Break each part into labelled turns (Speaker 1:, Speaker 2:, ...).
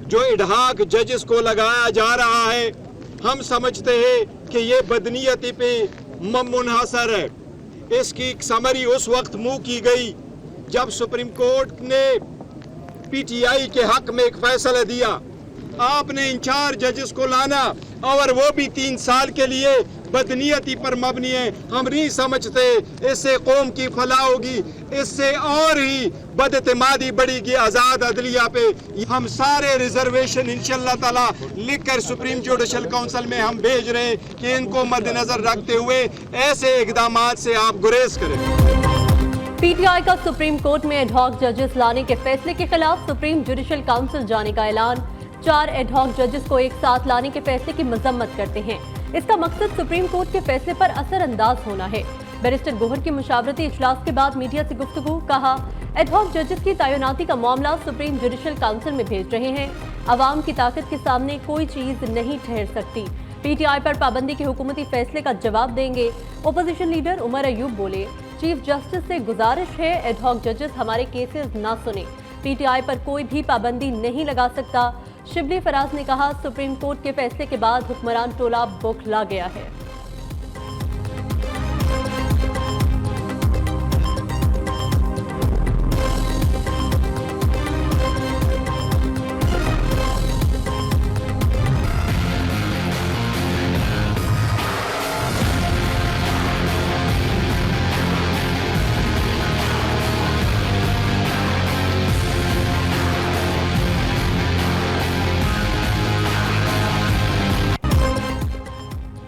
Speaker 1: जो एडहॉक जजेस को लगाया जा रहा है, हम समझते हैं कि ये बदनीयती पे मुनहसर है। इसकी समरी उस वक्त मुंह की गई जब सुप्रीम कोर्ट ने पीटीआई के हक में एक फैसला दिया। आपने इंचार्ज जजेस को लाना और वो भी 3 साल के लिए बदनीयती पर मबनी है। हम नहीं समझते इससे कौम की फलाह होगी, इससे और ही बदएतमादी बढ़ेगी आज़ाद अदलिया पे। हम सारे रिजर्वेशन इंशाअल्लाह ताला लिखकर सुप्रीम जुडिशल काउंसिल में हम भेज रहे हैं कि इनको मद्देनजर रखते हुए ऐसे इकदाम से आप गुरेज करें।
Speaker 2: पीटीआई का सुप्रीम कोर्ट में एडहॉक जजेस लाने के फैसले के खिलाफ सुप्रीम जुडिशल काउंसिल जाने का ऐलान। 4 एडहॉक जजेस को एक साथ लाने के फैसले की मजम्मत करते हैं। इसका मकसद सुप्रीम कोर्ट के फैसले पर असरअंदाज होना है। बैरिस्टर गोहर के मुशावरती इजलास के बाद मीडिया से गुफ्तगू, कहा एडहॉक जजेस की तैनाती का मामला सुप्रीम जुडिशल काउंसिल में भेज रहे हैं। अवाम की ताकत के सामने कोई चीज नहीं ठहर सकती। पीटीआई पर पाबंदी के हुकूमती फैसले का जवाब देंगे। ओपोजिशन लीडर उमर अयूब बोले, चीफ जस्टिस से गुजारिश है एडहॉक जजेस हमारे केसेस ना सुने, पीटीआई पर कोई भी पाबंदी नहीं लगा सकता। शिबली फराज ने कहा, सुप्रीम कोर्ट के फैसले के बाद हुक्मरान टोला बौखला गया है।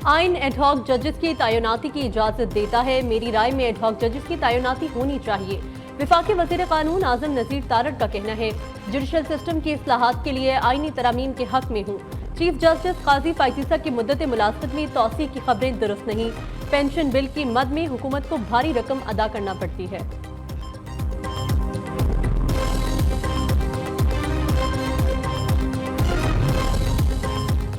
Speaker 2: आइन एडहॉक जजेस की तैनाती की इजाजत देता है। मेरी राय में एडहॉक जजेस की तैनाती होनी चाहिए। विफाकी वजीर कानून आजम नजीर तारड़ का कहना है, जुडिशल सिस्टम की इस्लाहात के लिए आईनी तरामीम के हक में हूँ। चीफ जस्टिस काजी फाइजीसा की मुद्दत मुलाजमत में तौसी की खबरें दुरुस्त नहीं। पेंशन बिल की मद में हुकूमत को भारी रकम अदा करना पड़ती है।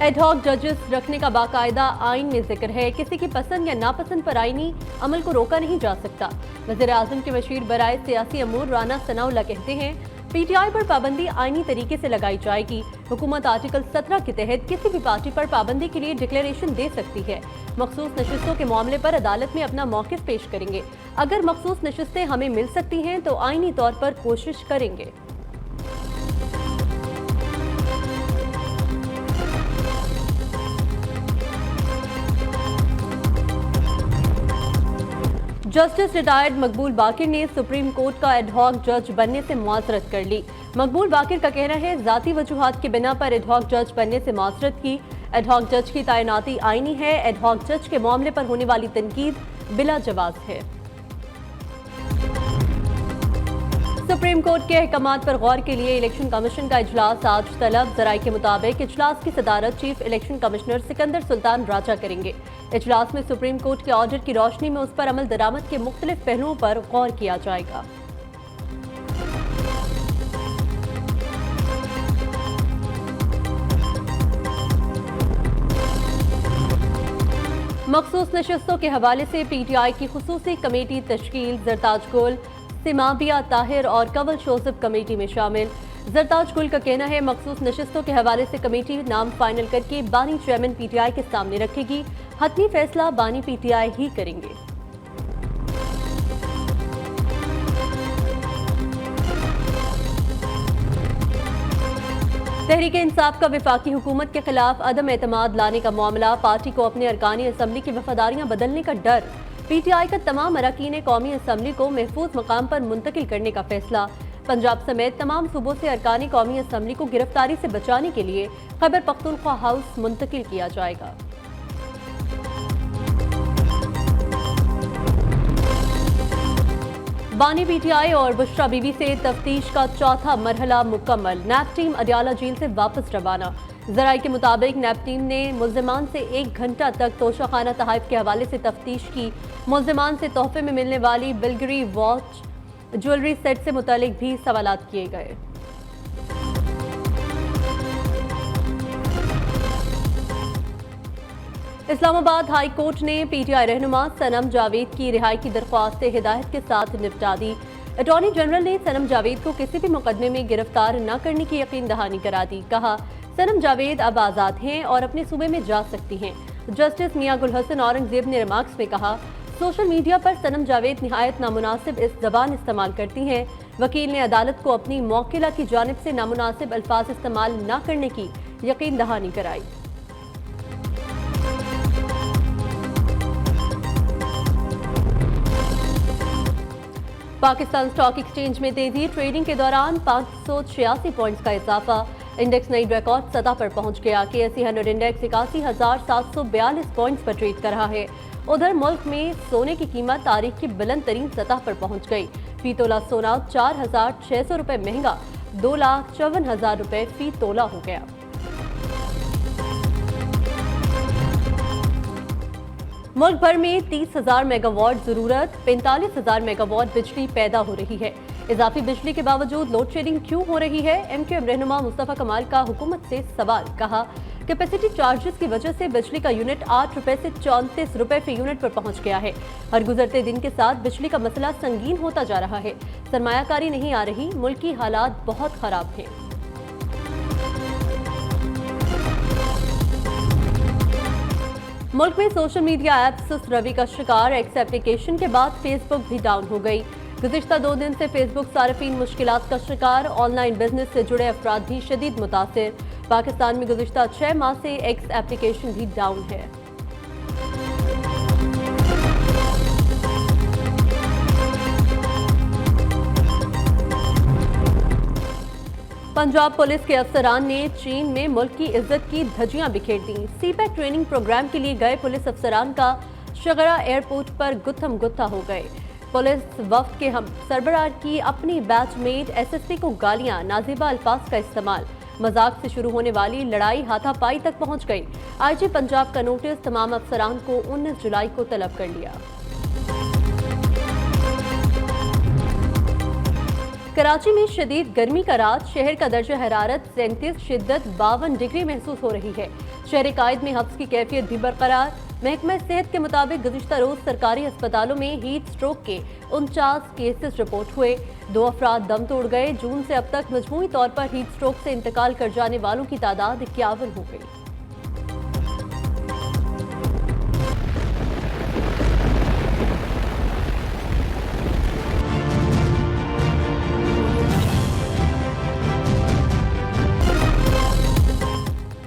Speaker 2: एडहॉक जजेस रखने का बाकायदा आइन में जिक्र है। किसी की पसंद या नापसंद पर आईनी अमल को रोका नहीं जा सकता। वज़ीर आज़म के मशीर बराए सियासी अमूर राना सनाउल्लाह कहते हैं, पीटीआई पर पाबंदी आईनी तरीके से लगाई जाएगी। हुकूमत आर्टिकल 17 के तहत किसी भी पार्टी पर पाबंदी के लिए डिक्लेरेशन दे सकती है। मखसूस नशिस्तों के मामले पर अदालत में अपना मौक़िफ़ पेश करेंगे। अगर मखसूस नशिस्तें हमें मिल सकती हैं तो आईनी तौर पर कोशिश करेंगे। जस्टिस रिटायर्ड मकबूल बाकिर ने सुप्रीम कोर्ट का एडहॉक जज बनने से मुआजरत कर ली। मकबूल बाकिर का कहना है, ज़ाती वजूहात की बिना पर एडहॉक जज बनने से मुआजरत की। एडहॉक जज की तैनाती आईनी है। एडहॉक जज के मामले पर होने वाली तनकीद बिला जवाब है। सुप्रीम कोर्ट के अहकामात पर गौर के लिए इलेक्शन कमीशन का इजलास आज तलब। जराये के मुताबिक इजलास की सदारत chief election commissioner Sikandar Sultan Raja करेंगे। इजलास में सुप्रीम कोर्ट के ऑर्डर की रोशनी में उस पर अमल दरामद के मुख्तलिफ पहलुओं पर गौर किया जाएगा। मखसूस नशिस्तों के हवाले से पीटीआई की खुसूसी कमेटी तश्कील। जरताज गुल, सिमाबिया ताहिर और कंवल शोजब कमेटी में शामिल। जरताज गुल का कहना है, मखसूस नशिस्तों के हवाले से कमेटी नाम फाइनल करके बानी चेयरमैन पीटीआई के सामने रखेगी। हतमी फैसला बानी पीटीआई ही करेंगे। तहरीक इंसाफ का विफाकी हुकूमत के खिलाफ अदम एतमाद लाने का मामला। पार्टी को अपने अरकानी असम्बली की वफादारियां बदलने का डर। पीटीआई का तमाम अरकान कौमी असम्बली को महफूज मकाम पर मुंतकिल करने का फैसला। पंजाब समेत तमाम सूबों से अरकान कौमी असम्बली को गिरफ्तारी से बचाने के लिए खैबर पख्तूनख्वा हाउस मुंतकिल किया जाएगा। बानी पीटीआई और बुशरा बीबी से तफ्तीश का चौथा मरहला मुकम्मल। नैब टीम अडियाला जेल से वापस रवाना। जराये के मुताबिक नैब टीम ने मुल्जिमान से 1 घंटा तक तोशाखाना तहाइफ के हवाले से तफ्तीश की। मुल्जिमान से तोहफे में मिलने वाली बिलगरी वॉच, ज्वेलरी सेट से मुतालिक भी सवालात किए गए। इस्लामाबाद हाई कोर्ट ने पीटीआई रहनुमा सनम जावेद की रिहाई की दरख्वास्त हिदायत के साथ निपटा दी। अटॉर्नी जनरल ने सनम जावेद को किसी भी मुकदमे में गिरफ्तार न करने की यकीन दहानी करा दी। कहा, सनम जावेद अब आजाद हैं और अपने सूबे में जा सकती हैं। जस्टिस मियां गुल हसन औरंगजेब ने रिमार्क्स में कहा, सोशल मीडिया पर सनम जावेद निहायत नामुनासिब ज़बान इस्तेमाल करती हैं। वकील ने अदालत को अपनी मौकिला की जानिब से नामुनासिब अल्फाज इस्तेमाल न करने की यकीन दहानी कराई। पाकिस्तान स्टॉक एक्सचेंज में तेजी, ट्रेडिंग के दौरान 586 पॉइंट्स का इजाफा, इंडेक्स नई रिकॉर्ड सतह पर पहुंच गया। KSE 100 इंडेक्स 81,742 पॉइंट्स पर ट्रेड कर रहा है। उधर मुल्क में सोने की कीमत तारीख की बुलंद तरीन सतह पर पहुंच गई। फी तोला सोना 4,600 रुपए महंगा 2,54,000 रुपए फी तोला हो गया। मुल्क भर में 30,000 मेगावाट जरूरत, 45,000 मेगावाट बिजली पैदा हो रही है। इजाफी बिजली के बावजूद लोड शेडिंग क्यों हो रही है? MQM रहनुमा मुस्तफा कमाल का हुकूमत से सवाल। कहा, कैपेसिटी चार्जेस की वजह से बिजली का यूनिट 8 रुपए से 34 रुपए फी यूनिट पर पहुंच गया है। हर गुजरते दिन के साथ बिजली का मसला संगीन होता जा रहा है। सरमायाकारी नहीं आ रही, मुल्क की हालात बहुत खराब हैं। मुल्क में सोशल मीडिया ऐप सुस्त रवि का शिकार, एक्स एप्लीकेशन के बाद फेसबुक भी डाउन हो गई। गुज़िश्ता 2 दिन से फेसबुक सार्फिन मुश्किलात का शिकार, ऑनलाइन बिजनेस से जुड़े अफराद भी शदीद मुतासिर। पाकिस्तान में गुज़िश्ता 6 माह से एक्स एप्लीकेशन भी डाउन है। पंजाब पुलिस के अफसरान ने चीन में मुल्क की इज्जत की धज्जियां बिखेर दी। CPAC ट्रेनिंग प्रोग्राम के लिए गए पुलिस अफसरान का शगरा एयरपोर्ट पर गुत्थम गुत्था हो गए। पुलिस वफ्द के हम सरबराह की अपनी बैचमेट SSP को गालियां, नाज़िबा अल्फाज का इस्तेमाल, मजाक से शुरू होने वाली लड़ाई हाथापाई तक पहुंच गई। IG पंजाब का नोटिस तमाम अफसरान को 19 जुलाई को तलब कर लिया। कराची में शदीद गर्मी का रात, शहर का दर्जा हरारत 37 शिद्दत 52 डिग्री महसूस हो रही है। शहर कायद में हब्स की कैफियत भी बरकरार। महकमा सेहत के मुताबिक गुज़िश्ता रोज सरकारी अस्पतालों में हीट स्ट्रोक के 49 केसेस रिपोर्ट हुए। 2 अफराद दम तोड़ गए। जून से अब तक मजमूई तौर पर हीट स्ट्रोक से इंतकाल कर जाने वालों की तादाद 51 हो गई।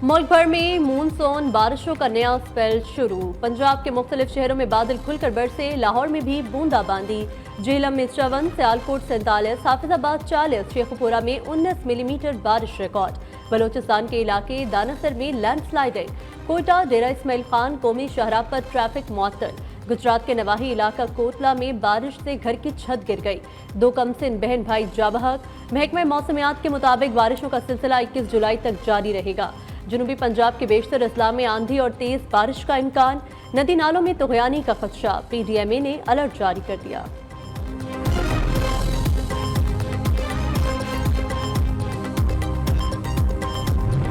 Speaker 2: मुल्क भर में मूनसून बारिशों का नया स्पेल शुरू। पंजाब के मुख्तलिफ शहरों में बादल खुलकर बरसे। लाहौर में भी बूंदाबांदी। झेलम में 54, सियालकोट 47, हाफिजाबाद 40, शेखुपुरा में 19 मिलीमीटर बारिश रिकॉर्ड। बलोचिस्तान के इलाके दानासर में लैंडस्लाइडिंग। कोयटा, डेरा इस्माइल खान, कौमी शाहराह पर ट्रैफिक मुअत्तल। गुजरात के नवाही इलाका कोटला में बारिश से घर की छत गिर गई। 2 कमसिन बहन भाई जाबहक। महकमा मौसमियात के मुताबिक बारिशों का सिलसिला 21 जुलाई तक जारी रहेगा। जनूबी पंजाब के बेशतर अजला में आंधी और तेज बारिश का इम्कान। नदी नालों में तुगयानी का खदशा। PDMA ने अलर्ट जारी कर दिया।